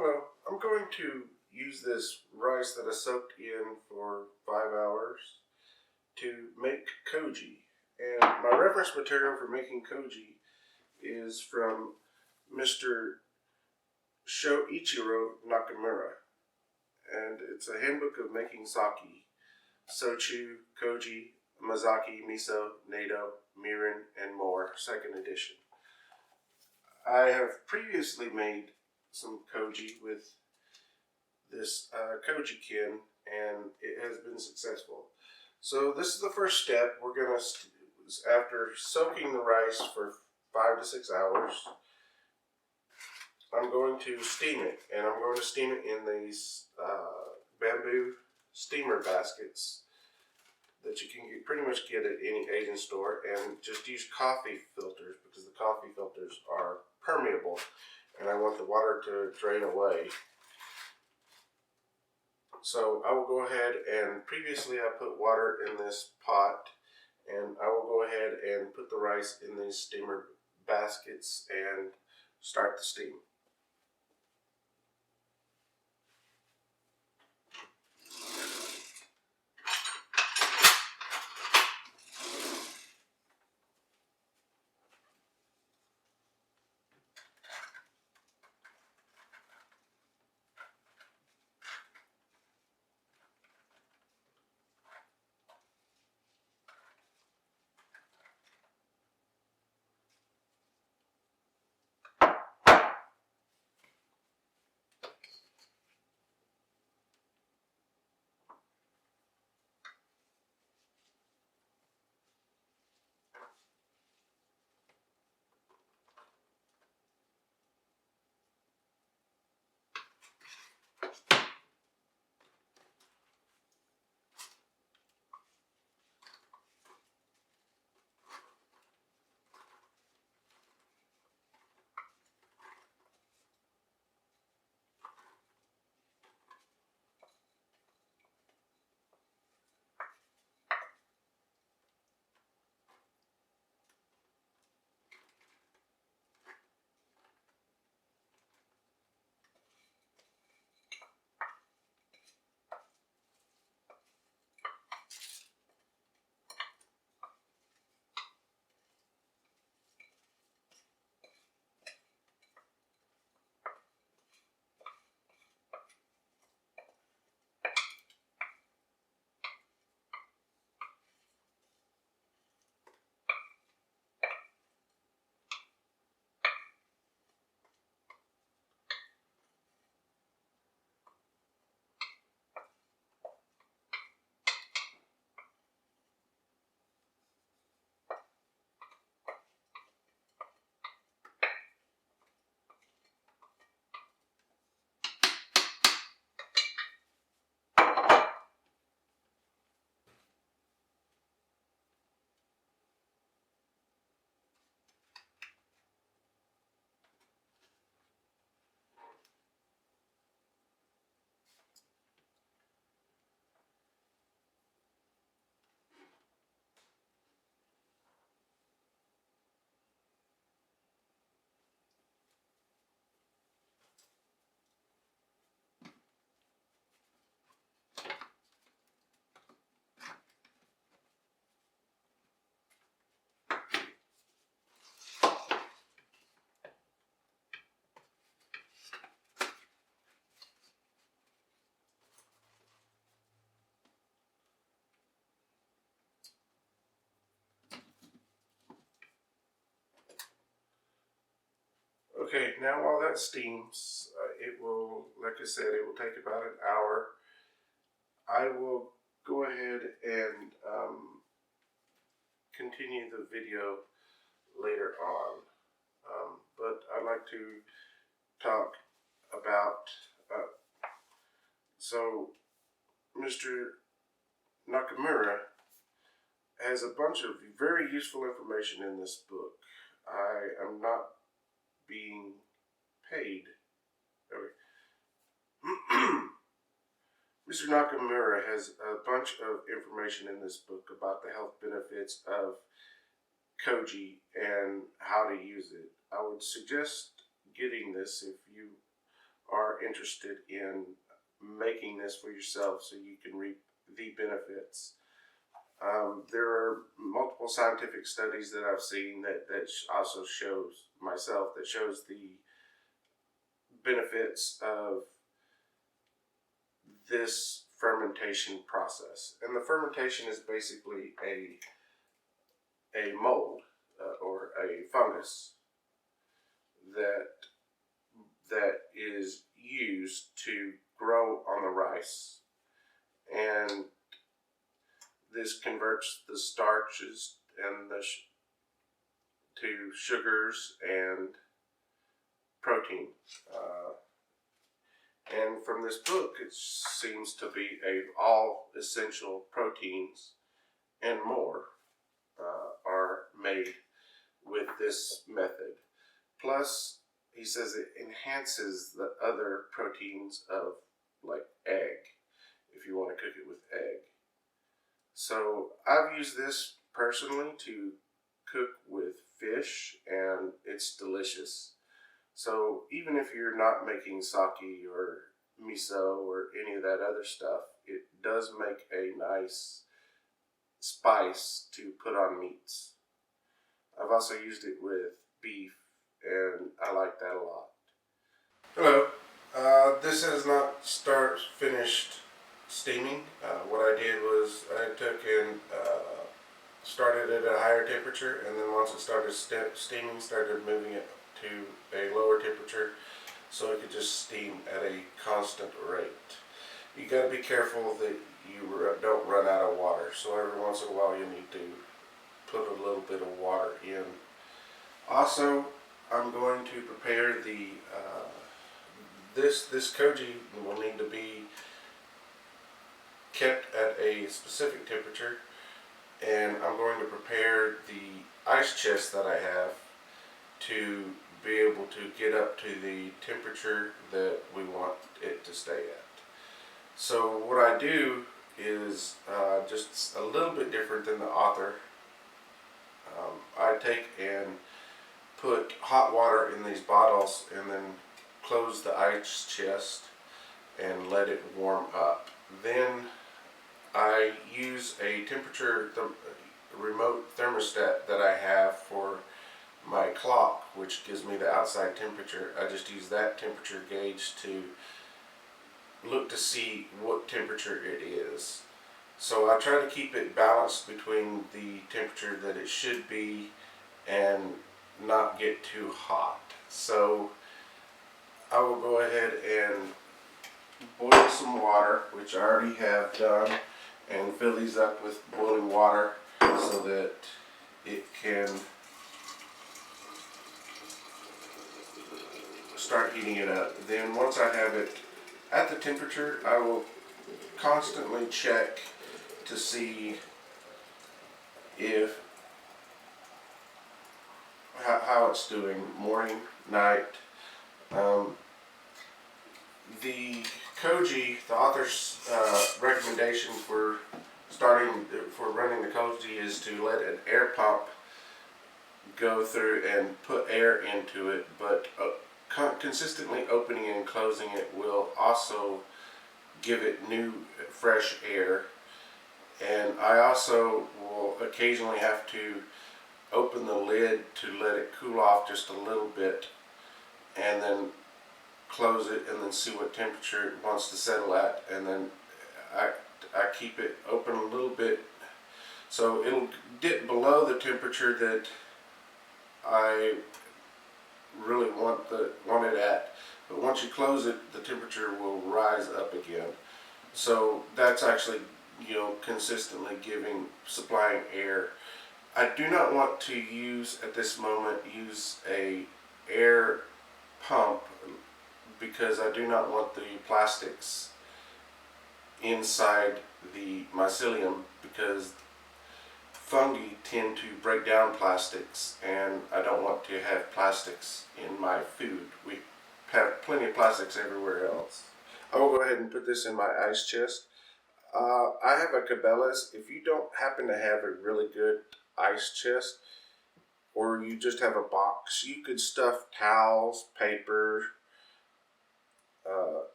Hello, I'm going to use this rice that I soaked in for 5 hours to make koji. And my reference material for making koji is from Mr. Shoichiro Nakamura. And it's a handbook of making sake, Shochu, Koji, Amazake, Miso, Natto, Mirin, and more, second edition. I have previously made some koji with this koji kin, and it has been successful. So this is the first step. We're going to, after soaking the rice for 5 to 6 hours, I'm going to steam it, and I'm going to steam it in these bamboo steamer baskets that you can pretty much get at any Asian store, and just use coffee filters because the coffee filters are permeable and I want the water to drain away. So I will go ahead and previously I put water in this pot, and I will go ahead and put the rice in these steamer baskets and start the steam. Okay, now while that steams, it will, like I said, it will take about an hour. I will go ahead and continue the video later on, but I'd like to talk about, so Mr. Nakamura has a bunch of very useful information in this book. I am not being paid. Okay. Mr. Nakamura has a bunch of information in this book about the health benefits of koji and how to use it. I would suggest getting this if you are interested in making this for yourself so you can reap the benefits. There are multiple scientific studies that I've seen that also shows myself that shows the benefits of this fermentation process. And the fermentation is basically a mold or a fungus that is used to grow on the rice, and this converts the starches and to sugars and protein. And from this book, it seems to be all essential proteins and more are made with this method. Plus, he says it enhances the other proteins of like egg, if you want to cook it with egg. So I've used this personally to cook with fish, and it's delicious. So even if you're not making sake or miso or any of that other stuff, it does make a nice spice to put on meats. I've also used it with beef, and I like that a lot. Hello. This has not finished steaming. What I did was I took and started it at a higher temperature, and then once it started steaming, started moving it to a lower temperature so it could just steam at a constant rate. You got to be careful that you don't run out of water, so every once in a while you need to put a little bit of water in. Also, I'm going to prepare the this koji will need to be kept at a specific temperature, and I'm going to prepare the ice chest that I have to be able to get up to the temperature that we want it to stay at. So what I do is just a little bit different than the author. I take and put hot water in these bottles and then close the ice chest and let it warm up. Then I use a temperature remote thermostat that I have for my clock, which gives me the outside temperature. I just use that temperature gauge to look to see what temperature it is. So I try to keep it balanced between the temperature that it should be and not get too hot. So I will go ahead and boil some water, which I already have done, and fill these up with boiling water so that it can start heating it up. Then once I have it at the temperature, I will constantly check to see if how it's doing, morning, night. The Koji, the author's recommendation for running the Koji is to let an air pump go through and put air into it, but consistently opening and closing it will also give it new, fresh air. And I also will occasionally have to open the lid to let it cool off just a little bit, and then close it and then see what temperature it wants to settle at, and then I keep it open a little bit so it'll dip below the temperature that I really want it at, but once you close it, the temperature will rise up again. So that's actually, consistently supplying air. I do not want to use a air pump, because I do not want the plastics inside the mycelium, because fungi tend to break down plastics, and I don't want to have plastics in my food. We have plenty of plastics everywhere else. I will go ahead and put this in my ice chest. I have a Cabela's. If you don't happen to have a really good ice chest, or you just have a box, you could stuff towels, paper,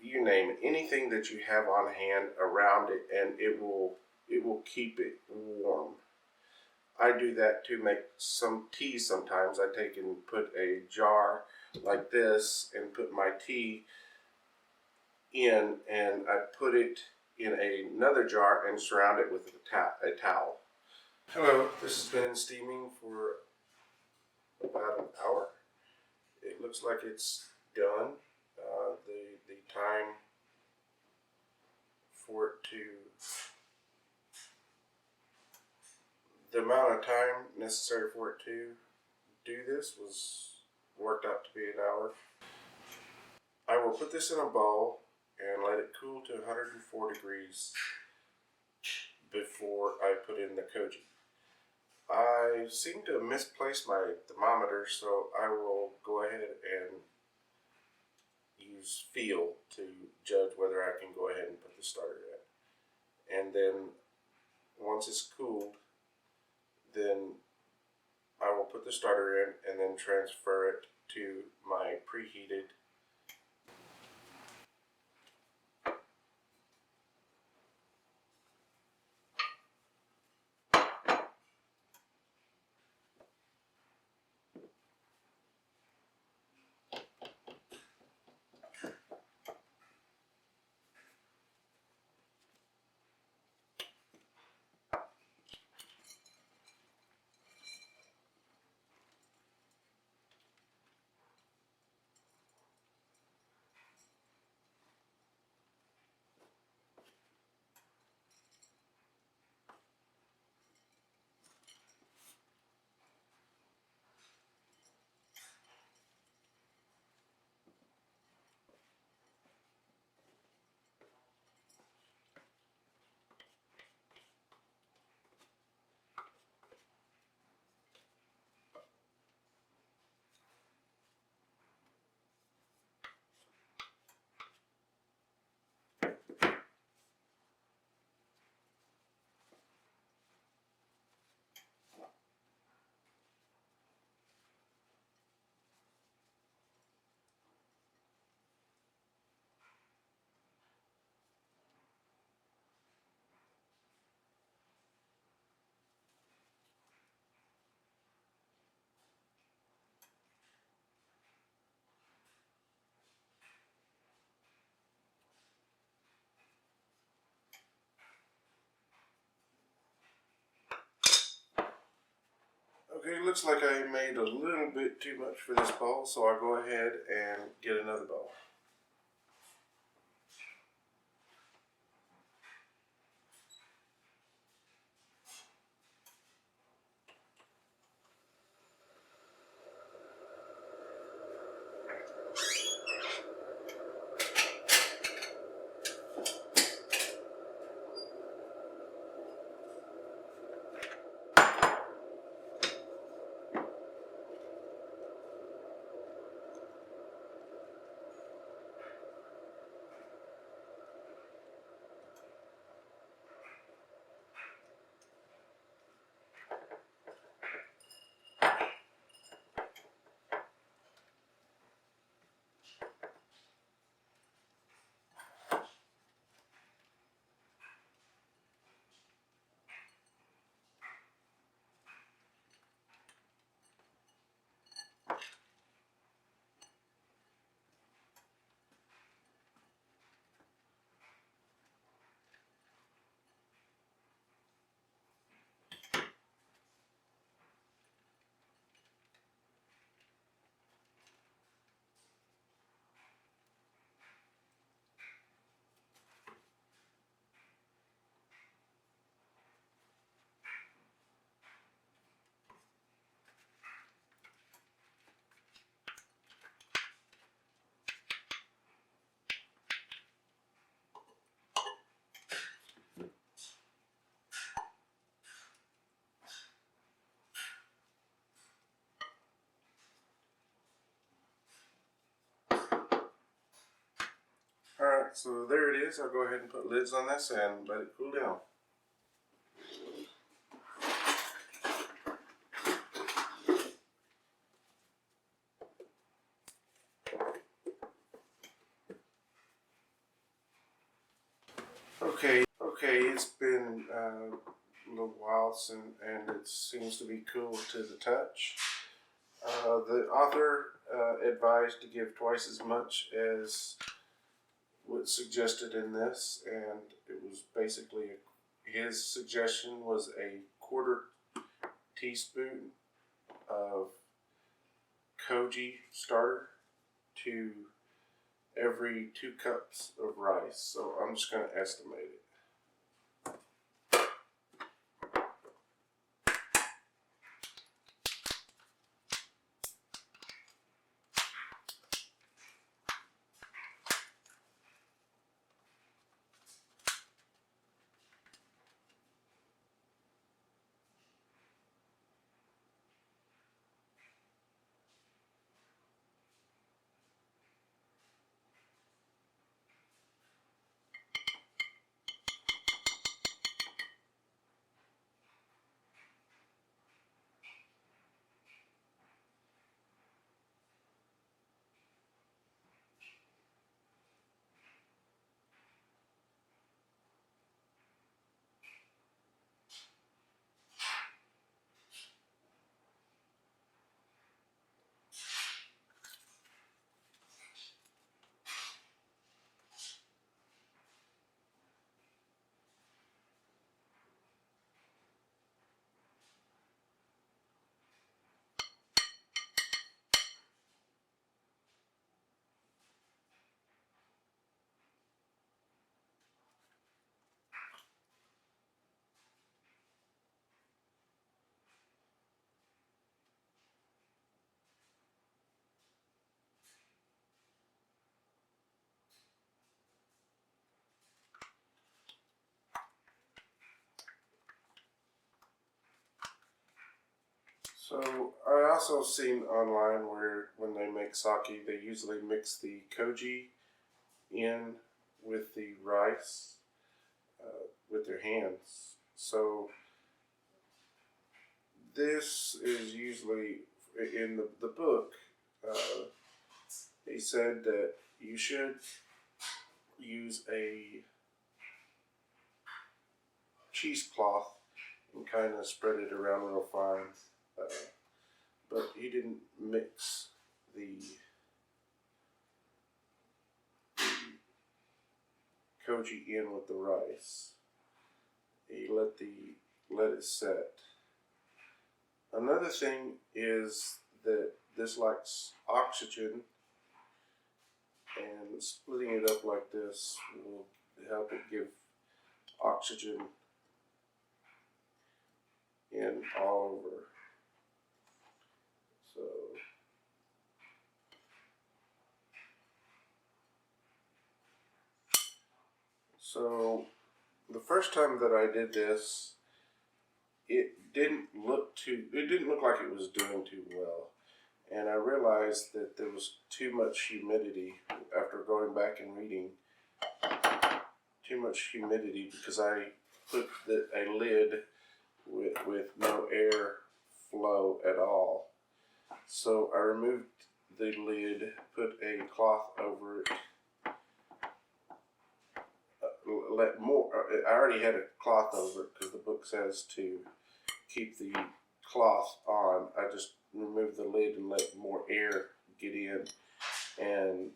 you name it, anything that you have on hand around it, and it will keep it warm. I do that to make some tea sometimes. I take and put a jar like this and put my tea in, and I put it in another jar and surround it with a towel. Hello, this has been steaming for about an hour. It looks like it's done. The time for it to, the amount of time necessary for it to do this worked out to be an hour. I will put this in a bowl and let it cool to 104 degrees before I put in the koji. I seem to have misplaced my thermometer, so I will go ahead and use feel to judge whether I can go ahead and put the starter in. And then once it's cooled, then I will put the starter in and then transfer it to my preheated Okay, looks like I made a little bit too much for this bowl, so I'll go ahead and get another bowl. Alright, so there it is. I'll go ahead and put lids on this and let it cool down. Okay, it's been a little while since, and it seems to be cool to the touch. The author advised to give twice as much as what's suggested in this, and it was basically his suggestion was a quarter teaspoon of Koji starter to every 2 cups of rice. So I'm just going to estimate it. So I also seen online where when they make sake, they usually mix the koji in with the rice with their hands. So this is usually in the book. He said that you should use a cheesecloth and kind of spread it around real fine. But he didn't mix the koji in with the rice. He let it set. Another thing is that this likes oxygen, and splitting it up like this will help it give oxygen in all over. So the first time that I did this, it didn't look like it was doing too well. And I realized that there was too much humidity after going back and reading. Too much humidity because I put a lid with no air flow at all. So I removed the lid, put a cloth over it. I already had a cloth over it because the book says to keep the cloth on. I just removed the lid and let more air get in, and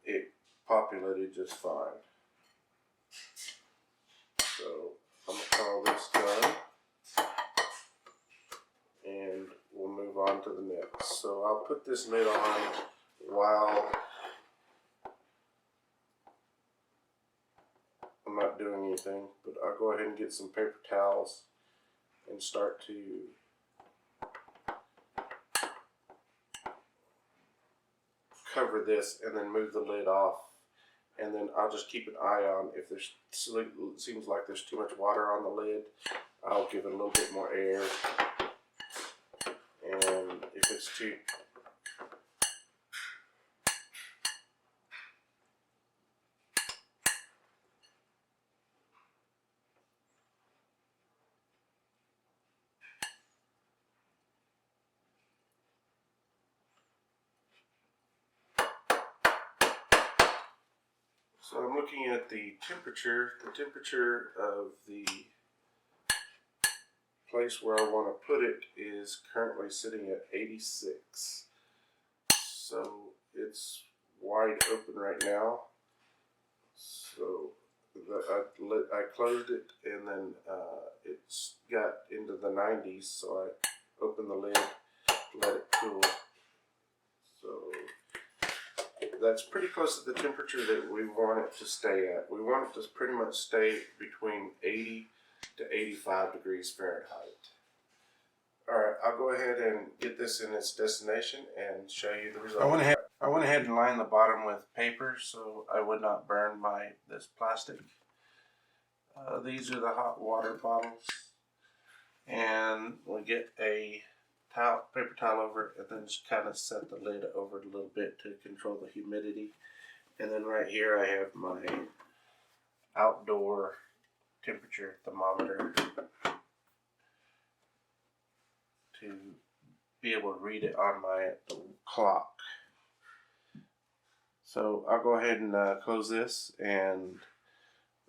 it populated just fine. So I'm going to call this done, and we'll move on to the next. So I'll put this lid on while I'm not doing anything, but I'll go ahead and get some paper towels and start to cover this and then move the lid off, and then I'll just keep an eye on if there's seems like there's too much water on the lid. I'll give it a little bit more air, and if it's too So I'm looking at the temperature. The temperature of the place where I want to put it is currently sitting at 86. So it's wide open right now. So I closed it, and then it's got into the 90s. So I opened the lid, let it cool. So that's pretty close to the temperature that we want it to stay at. We want it to pretty much stay between 80 to 85 degrees Fahrenheit. Alright, I'll go ahead and get this in its destination and show you the result. I went ahead and lined the bottom with paper so I would not burn this plastic. These are the hot water bottles. And we get a paper towel over it, and then just kind of set the lid over it a little bit to control the humidity. And then right here I have my outdoor temperature thermometer to be able to read it on my clock. So I'll go ahead and close this, and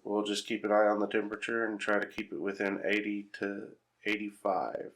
we'll just keep an eye on the temperature and try to keep it within 80 to 85.